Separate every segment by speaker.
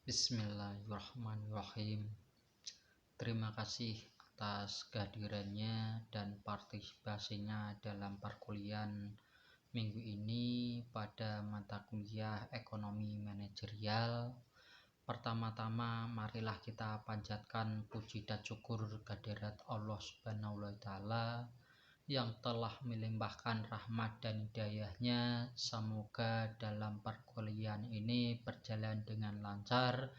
Speaker 1: Bismillahirrahmanirrahim. Terima kasih atas kehadirannya dan partisipasinya dalam perkuliahan minggu ini pada mata kuliah ekonomi manajerial. Pertama-tama marilah kita panjatkan puji dan syukur kehadirat Allah Subhanahu wa taala yang telah melimpahkan rahmat dan hidayahnya. Semoga dalam perkuliahan ini berjalan dengan lancar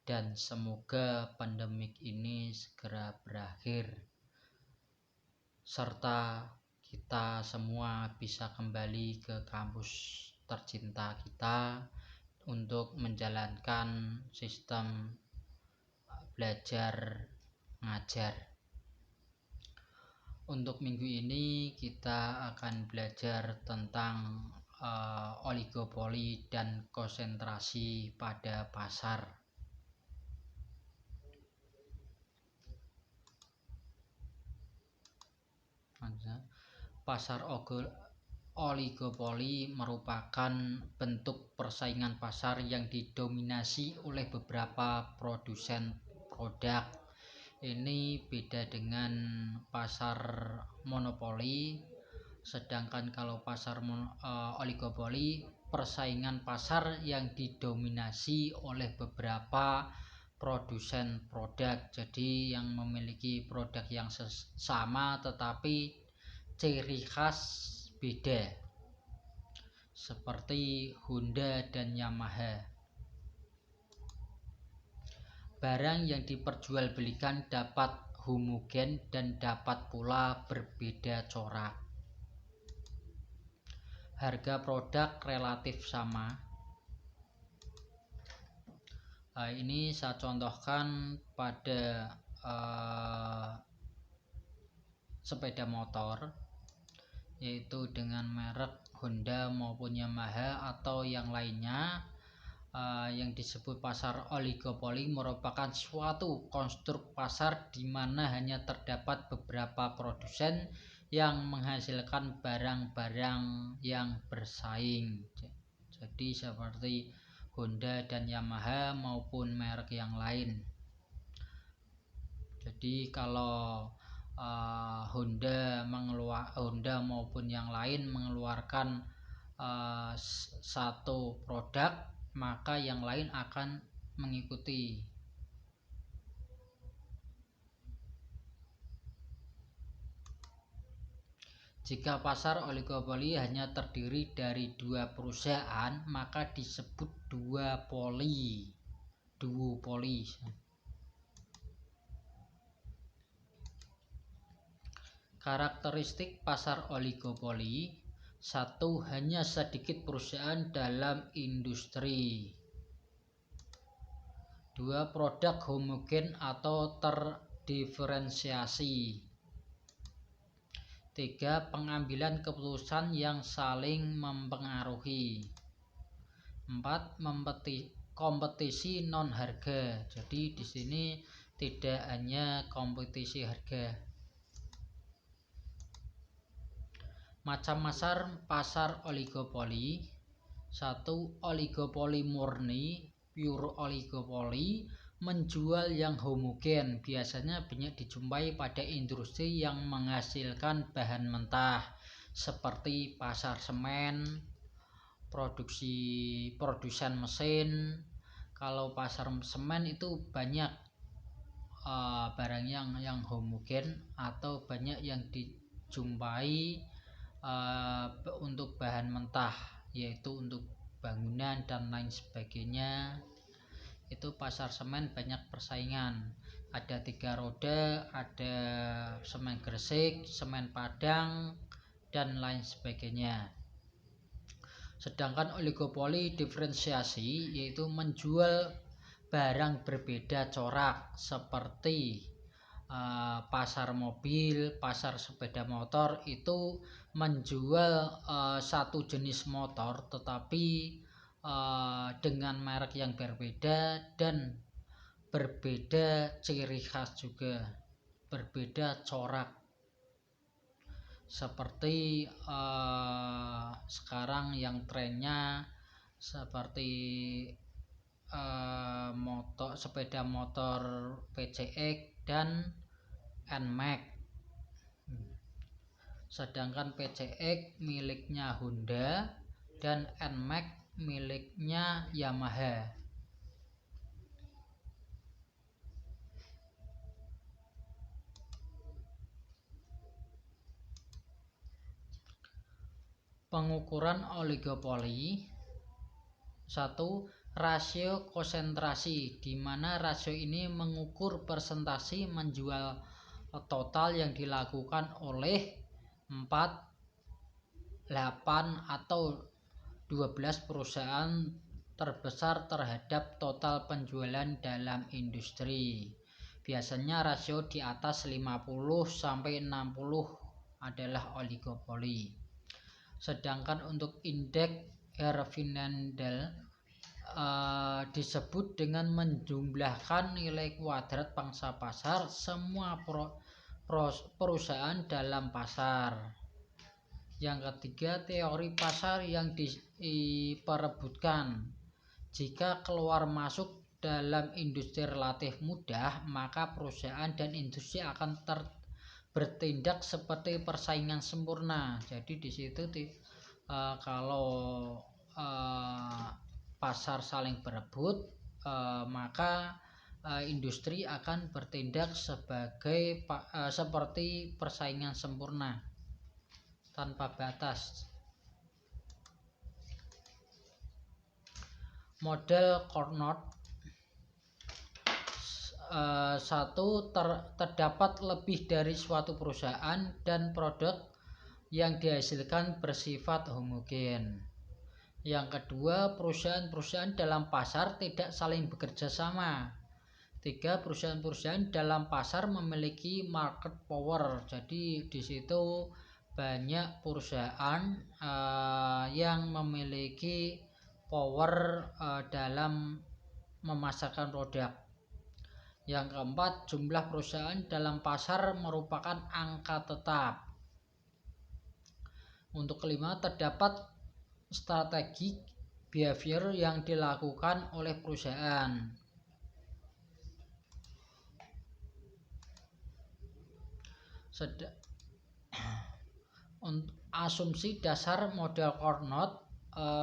Speaker 1: dan semoga pandemik ini segera berakhir serta kita semua bisa kembali ke kampus tercinta kita untuk menjalankan sistem belajar ngajar. Untuk minggu ini kita akan belajar tentang oligopoli dan konsentrasi pada pasar. Pasar oligopoli merupakan bentuk persaingan pasar yang didominasi oleh beberapa produsen produk. Ini beda dengan pasar monopoli. Sedangkan kalau pasar oligopoli, persaingan pasar yang didominasi oleh beberapa produsen produk. Jadi yang memiliki produk yang sama tetapi ciri khas beda, seperti Honda dan Yamaha. Barang yang diperjualbelikan dapat homogen dan dapat pula berbeda corak. Harga produk relatif sama. Ini saya contohkan pada sepeda motor, yaitu dengan merek Honda maupun Yamaha atau yang lainnya. Yang disebut pasar oligopoli merupakan suatu konstruk pasar di mana hanya terdapat beberapa produsen yang menghasilkan barang-barang yang bersaing. Jadi seperti Honda dan Yamaha maupun merek yang lain. Jadi kalau Honda maupun yang lain mengeluarkan satu produk, maka yang lain akan mengikuti. Jika pasar oligopoli hanya terdiri dari dua perusahaan, maka disebut duopoli. Karakteristik pasar oligopoli: satu, hanya sedikit perusahaan dalam industri. Dua, produk homogen atau terdiferensiasi. Tiga, pengambilan keputusan yang saling mempengaruhi. Empat, kompetisi non harga. Jadi di sini tidak hanya kompetisi harga. Macam-macam pasar oligopoli. Satu, oligopoli murni, pure oligopoli, menjual yang homogen, biasanya banyak dijumpai pada industri yang menghasilkan bahan mentah seperti pasar semen, produsen mesin. Kalau pasar semen itu banyak barang yang homogen atau banyak yang dijumpai untuk bahan mentah, yaitu untuk bangunan dan lain sebagainya. Itu pasar semen banyak persaingan. Ada 3 roda, ada semen Gresik, semen Padang, dan lain sebagainya. Sedangkan oligopoli diferensiasi, yaitu menjual barang berbeda corak, seperti pasar mobil, pasar sepeda motor itu menjual satu jenis motor tetapi dengan merek yang berbeda dan berbeda ciri khas juga, berbeda corak. Seperti sekarang yang trennya seperti sepeda motor PCX dan NMAX. Sedangkan PCX miliknya Honda dan NMAX miliknya Yamaha. Pengukuran oligopoli. 1. Rasio konsentrasi, di mana rasio ini mengukur persentase menjual total yang dilakukan oleh 4, 8 atau 12 perusahaan terbesar terhadap total penjualan dalam industri. Biasanya rasio di atas 50 sampai 60 adalah oligopoli. Sedangkan untuk indeks Herfindahl disebut dengan menjumlahkan nilai kuadrat pangsa pasar semua perusahaan dalam pasar. Yang ketiga, teori pasar yang diperebutkan. Jika keluar masuk dalam industri relatif mudah, maka perusahaan dan industri akan bertindak seperti persaingan sempurna. Jadi di situ kalau pasar saling berebut, maka industri akan bertindak seperti persaingan sempurna tanpa batas. Model Carnot. 1. Terdapat lebih dari suatu perusahaan dan produk yang dihasilkan bersifat homogen. Yang kedua, perusahaan-perusahaan dalam pasar tidak saling bekerja sama. 3. Perusahaan-perusahaan dalam pasar memiliki market power. Jadi di situ banyak perusahaan yang memiliki power dalam memasarkan produk. Yang keempat, jumlah perusahaan dalam pasar merupakan angka tetap. Untuk kelima, terdapat strategi behavior yang dilakukan oleh perusahaan. Asumsi dasar model Carnot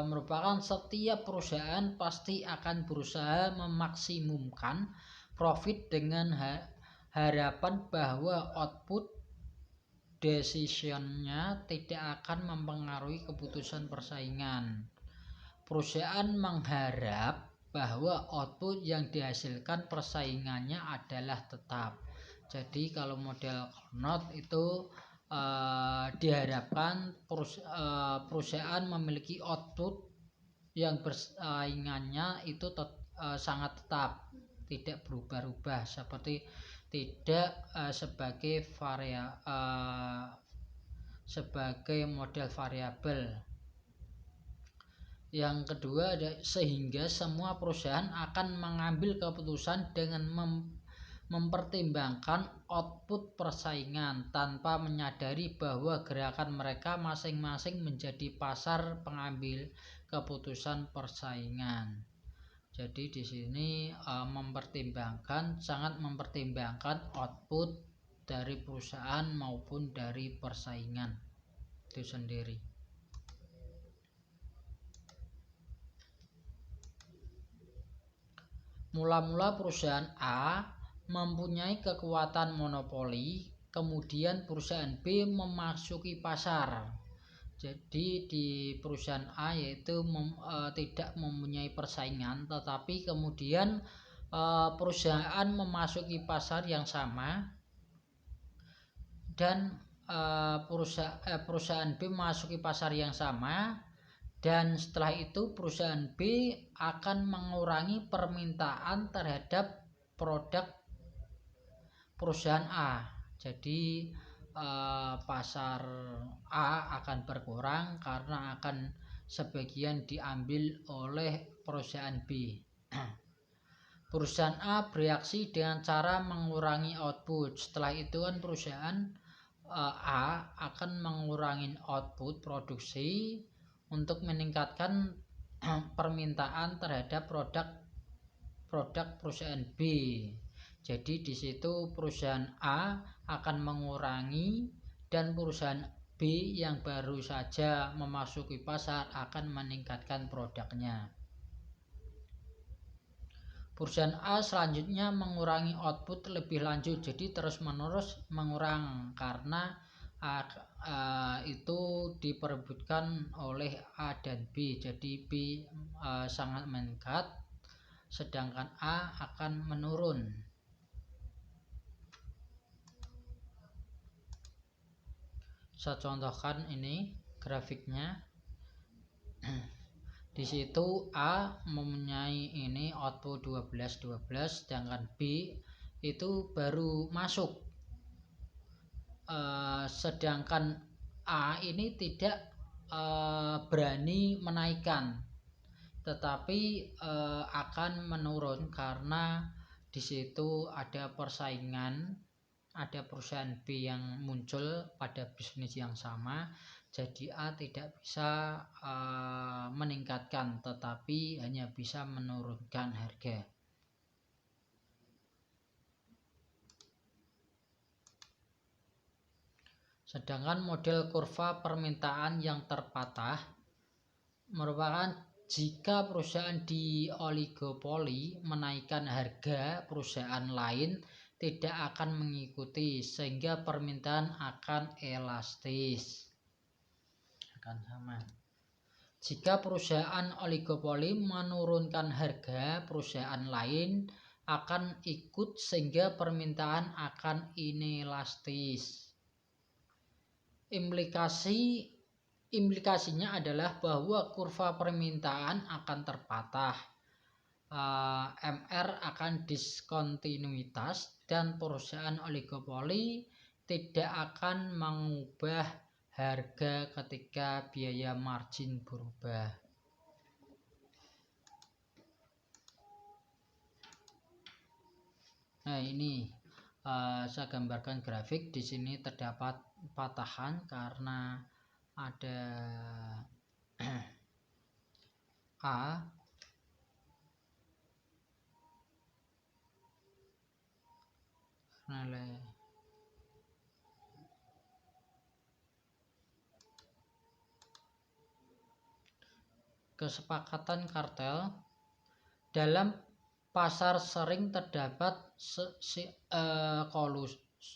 Speaker 1: merupakan setiap perusahaan pasti akan berusaha memaksimumkan profit dengan harapan bahwa output decision-nya tidak akan mempengaruhi keputusan persaingan. Perusahaan mengharap bahwa output yang dihasilkan persaingannya adalah tetap. Jadi kalau model Carnot itu diharapkan perusahaan memiliki output yang persaingannya itu sangat tetap, tidak berubah-ubah, seperti tidak sebagai model variabel. Yang kedua, sehingga semua perusahaan akan mengambil keputusan dengan mempertimbangkan output persaingan tanpa menyadari bahwa gerakan mereka masing-masing menjadi pasar pengambil keputusan persaingan. Jadi di sini sangat mempertimbangkan output dari perusahaan maupun dari persaingan itu sendiri. Mula-mula perusahaan A mempunyai kekuatan monopoli, kemudian perusahaan B memasuki pasar. Jadi di perusahaan A yaitu tidak mempunyai persaingan, tetapi kemudian perusahaan memasuki pasar yang sama dan perusahaan B memasuki pasar yang sama, dan setelah itu perusahaan B akan mengurangi permintaan terhadap produk perusahaan A. Jadi pasar A akan berkurang karena akan sebagian diambil oleh perusahaan B. Perusahaan A bereaksi dengan cara mengurangi output. Setelah itu kan perusahaan A akan mengurangi output produksi untuk meningkatkan permintaan terhadap produk produk perusahaan B. Jadi di situ perusahaan A akan mengurangi dan perusahaan B yang baru saja memasuki pasar akan meningkatkan produknya. Perusahaan A selanjutnya mengurangi output lebih lanjut, jadi terus-menerus mengurang karena itu diperebutkan oleh A dan B. Jadi B sangat meningkat, sedangkan A akan menurun. Saya contohkan ini grafiknya. Di situ A mempunyai ini output 12, sedangkan B itu baru masuk. Sedangkan A ini tidak berani menaikkan, tetapi akan menurun karena di situ ada persaingan, ada perusahaan B yang muncul pada bisnis yang sama. Jadi A tidak bisa meningkatkan, tetapi hanya bisa menurunkan harga. Sedangkan model kurva permintaan yang terpatah merupakan jika perusahaan di oligopoli menaikkan harga, perusahaan lain tidak akan mengikuti, sehingga permintaan akan elastis. Akan sama. Jika perusahaan oligopoli menurunkan harga, perusahaan lain akan ikut sehingga permintaan akan inelastis. Implikasinya adalah bahwa kurva permintaan akan terpatah, MR akan diskontinuitas, dan perusahaan oligopoli tidak akan mengubah harga ketika biaya margin berubah. Nah, ini saya gambarkan grafik. Di sini terdapat patahan karena ada A kesepakatan kartel. Dalam pasar sering terdapat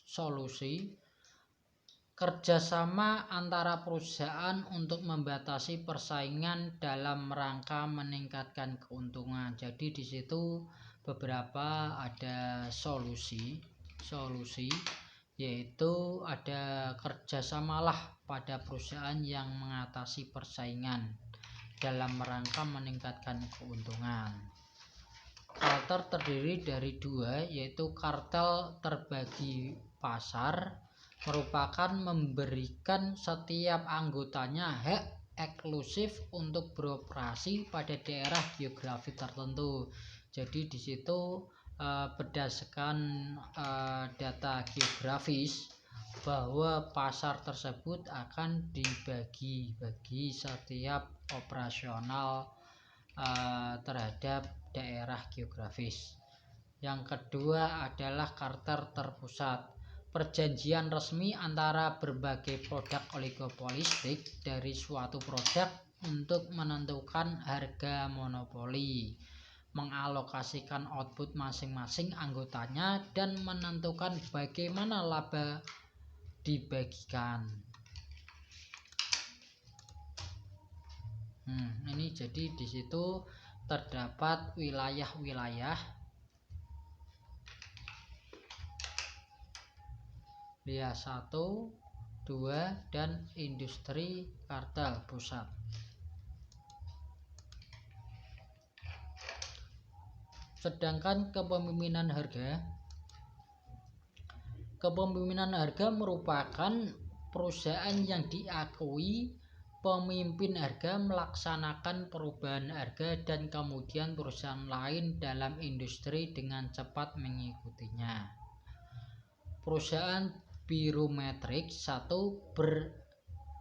Speaker 1: solusi kerjasama antara perusahaan untuk membatasi persaingan dalam rangka meningkatkan keuntungan. Jadi di situ beberapa ada solusi, yaitu ada kerjasamalah pada perusahaan yang mengatasi persaingan dalam rangka meningkatkan keuntungan. Kartel terdiri dari dua, yaitu kartel terbagi pasar, merupakan memberikan setiap anggotanya hak eksklusif untuk beroperasi pada daerah geografi tertentu. Jadi di situ berdasarkan data geografis bahwa pasar tersebut akan dibagi-bagi setiap operasional terhadap daerah geografis. Yang kedua adalah kartel terpusat, perjanjian resmi antara berbagai produk oligopolistik dari suatu produk untuk menentukan harga monopoli, mengalokasikan output masing-masing anggotanya, dan menentukan bagaimana laba dibagikan. Ini jadi di situ terdapat wilayah-wilayah, wilayah 1, 2, dan industri kartel pusat. Sedangkan kepemimpinan harga merupakan perusahaan yang diakui pemimpin harga melaksanakan perubahan harga, dan kemudian perusahaan lain dalam industri dengan cepat mengikutinya. Perusahaan barometrik 1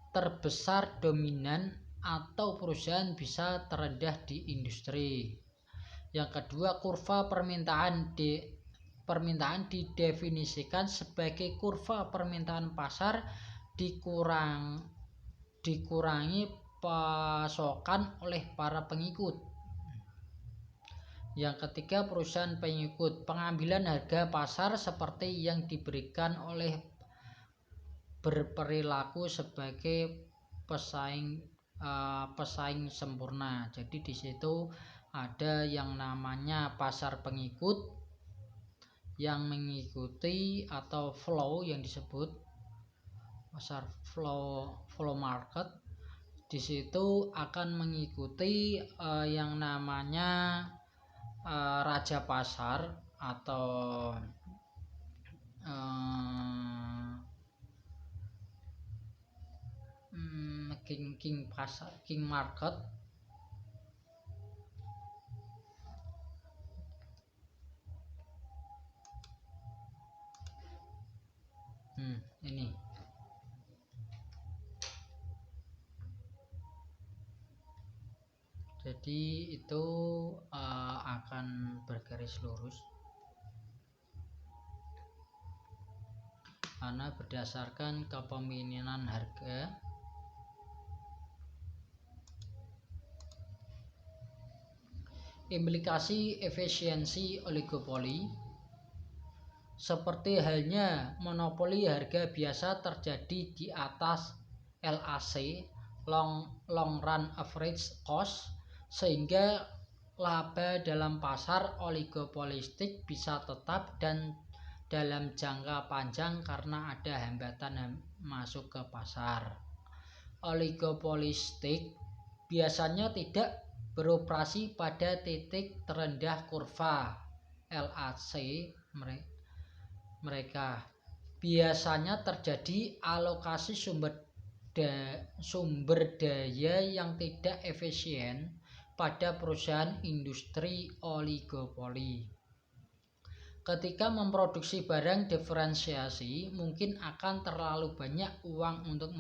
Speaker 1: terbesar dominan atau perusahaan bisa terendah di industri. Yang kedua, kurva permintaan didefinisikan sebagai kurva permintaan pasar dikurangi pasokan oleh para pengikut. Yang ketiga, perusahaan pengikut. Pengambilan harga pasar seperti yang diberikan oleh berperilaku sebagai pesaing sempurna. Jadi di situ ada yang namanya pasar pengikut yang mengikuti atau flow yang disebut pasar flow market. Di situ akan mengikuti yang namanya raja pasar atau king market. Ini jadi itu akan bergaris lurus karena berdasarkan kepemimpinan harga. Implikasi efisiensi oligopoli. Seperti halnya monopoli, harga biasa terjadi di atas LAC long run average cost, sehingga laba dalam pasar oligopolistik bisa tetap dan dalam jangka panjang karena ada hambatan masuk ke pasar. Oligopolistik biasanya tidak beroperasi pada titik terendah kurva LAC mereka. Biasanya terjadi alokasi sumber daya yang tidak efisien pada perusahaan industri oligopoli. Ketika memproduksi barang diferensiasi, mungkin akan terlalu banyak uang untuk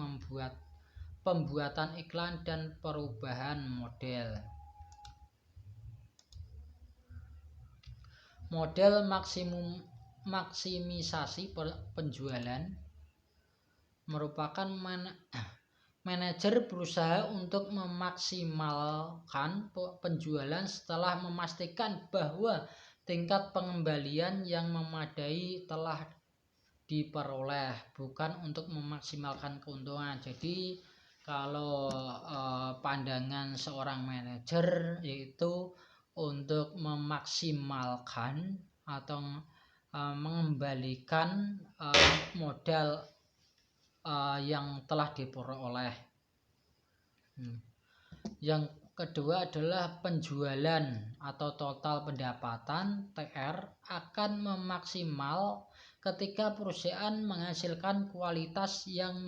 Speaker 1: pembuatan iklan dan perubahan model. Model maksimisasi penjualan merupakan manajer berusaha untuk memaksimalkan penjualan setelah memastikan bahwa tingkat pengembalian yang memadai telah diperoleh, bukan untuk memaksimalkan keuntungan. Jadi kalau pandangan seorang manajer yaitu untuk memaksimalkan atau mengembalikan modal yang telah diperoleh. Yang kedua adalah penjualan atau total pendapatan TR akan memaksimal ketika perusahaan menghasilkan kualitas yang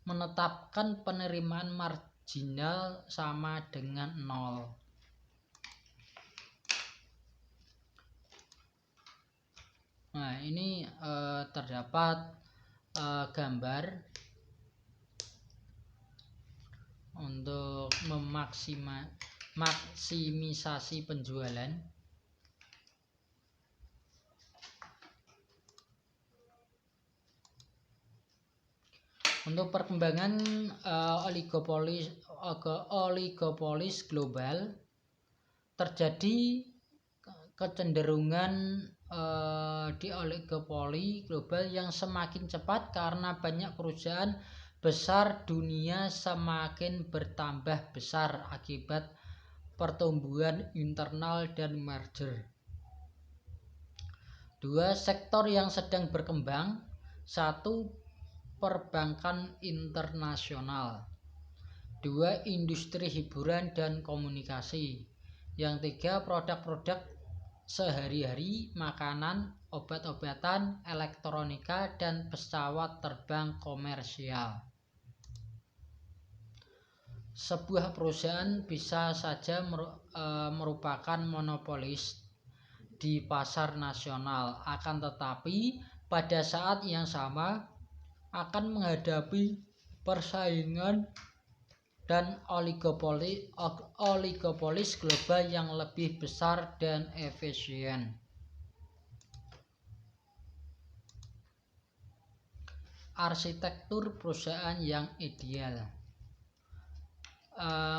Speaker 1: menetapkan penerimaan marginal sama dengan 0. Nah, ini terdapat gambar untuk maksimisasi penjualan. Untuk perkembangan oligopolis global, terjadi kecenderungan di oligopoli global yang semakin cepat karena banyak perusahaan besar dunia semakin bertambah besar akibat pertumbuhan internal dan merger. 2. Sektor yang sedang berkembang. 1. Perbankan internasional. 2. Industri hiburan dan komunikasi. Yang 3. Produk-produk sehari-hari, makanan, obat-obatan, elektronika, dan pesawat terbang komersial. Sebuah perusahaan bisa saja merupakan monopolis di pasar nasional, akan tetapi pada saat yang sama akan menghadapi persaingan dan oligopolis global yang lebih besar dan efisien. Arsitektur perusahaan yang ideal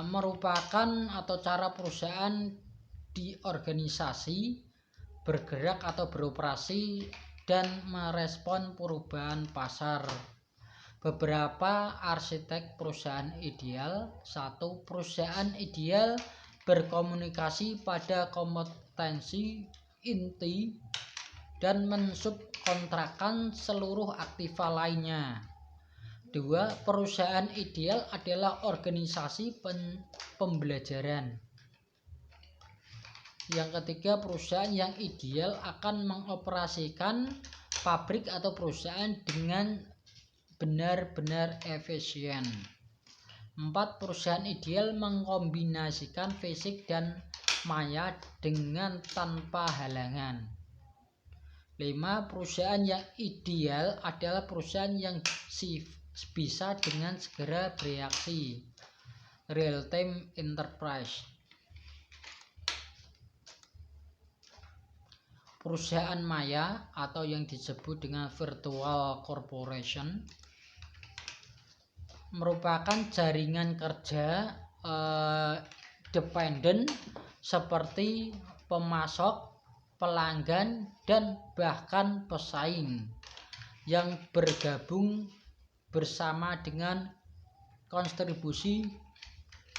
Speaker 1: merupakan atau cara perusahaan diorganisasi, bergerak atau beroperasi dan merespon perubahan pasar. Beberapa arsitek perusahaan ideal. 1. Perusahaan ideal berkomunikasi pada kompetensi inti dan mensubkontrakkan seluruh aktiva lainnya. 2. Perusahaan ideal adalah organisasi pembelajaran. Yang ketiga, perusahaan yang ideal akan mengoperasikan pabrik atau perusahaan dengan benar-benar efisien. 4. Perusahaan ideal mengkombinasikan fisik dan maya dengan tanpa halangan. 5. Perusahaan yang ideal adalah perusahaan yang bisa dengan segera bereaksi. Real-time enterprise. Perusahaan maya atau yang disebut dengan virtual corporation merupakan jaringan kerja dependen seperti pemasok, pelanggan, dan bahkan pesaing yang bergabung bersama dengan kontribusi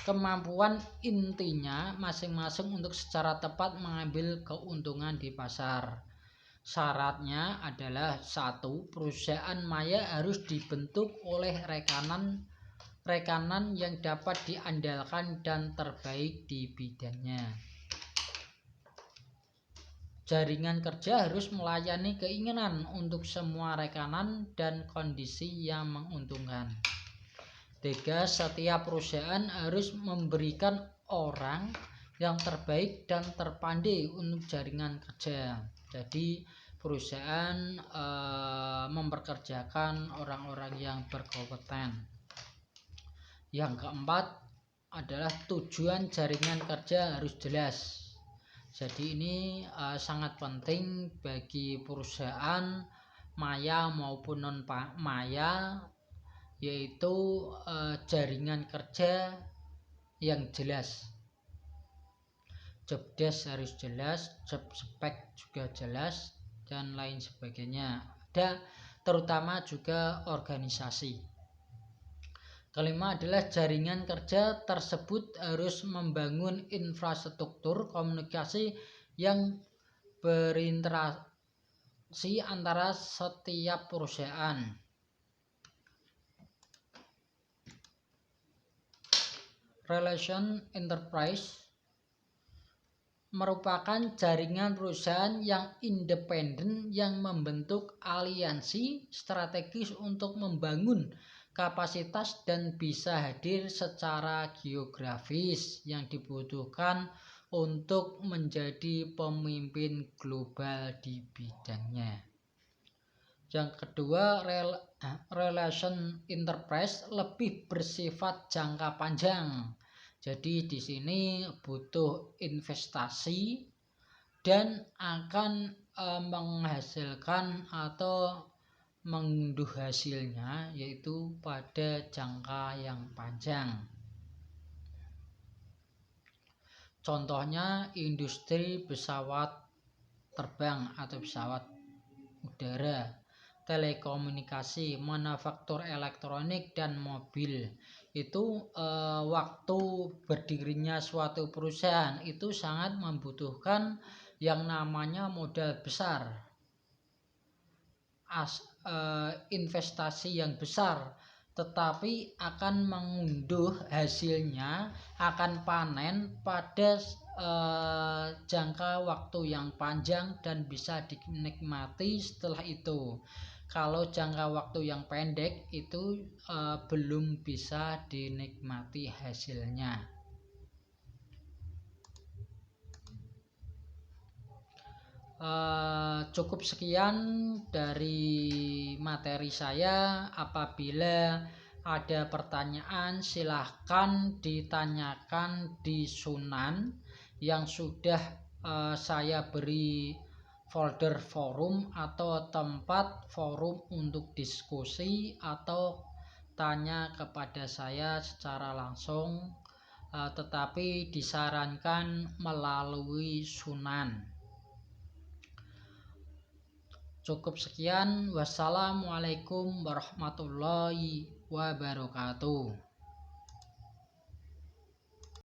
Speaker 1: kemampuan intinya masing-masing untuk secara tepat mengambil keuntungan di pasar. Syaratnya adalah 1. Perusahaan maya harus dibentuk oleh rekanan yang dapat diandalkan dan terbaik di bidangnya. Jaringan kerja harus melayani keinginan untuk semua rekanan dan kondisi yang menguntungkan. 3. Setiap perusahaan harus memberikan orang yang terbaik dan terpandai untuk jaringan kerja. Jadi perusahaan memperkerjakan orang-orang yang berkompeten. Yang keempat adalah tujuan jaringan kerja harus jelas. Jadi ini sangat penting bagi perusahaan maya maupun non maya, yaitu jaringan kerja yang jelas. Job desk harus jelas, job spec juga jelas, dan lain sebagainya. Ada terutama juga organisasi. Kelima adalah jaringan kerja tersebut harus membangun infrastruktur komunikasi yang berinteraksi antara setiap perusahaan. Relation enterprise merupakan jaringan perusahaan yang independen yang membentuk aliansi strategis untuk membangun kapasitas dan bisa hadir secara geografis yang dibutuhkan untuk menjadi pemimpin global di bidangnya. Yang kedua, relation enterprise lebih bersifat jangka panjang. Jadi di sini butuh investasi dan akan menghasilkan atau mengunduh hasilnya yaitu pada jangka yang panjang. Contohnya industri pesawat terbang atau pesawat udara, telekomunikasi, manufaktur elektronik, dan mobil. Itu waktu berdirinya suatu perusahaan itu sangat membutuhkan yang namanya modal besar, investasi yang besar, tetapi akan mengunduh hasilnya, akan panen pada jangka waktu yang panjang dan bisa dinikmati setelah itu. Kalau jangka waktu yang pendek itu belum bisa dinikmati hasilnya. Cukup sekian dari materi saya. Apabila ada pertanyaan silahkan ditanyakan di Sunan yang sudah saya beri folder forum atau tempat forum untuk diskusi, atau tanya kepada saya secara langsung, tetapi disarankan melalui Sunan. Cukup sekian. Wassalamualaikum warahmatullahi wabarakatuh.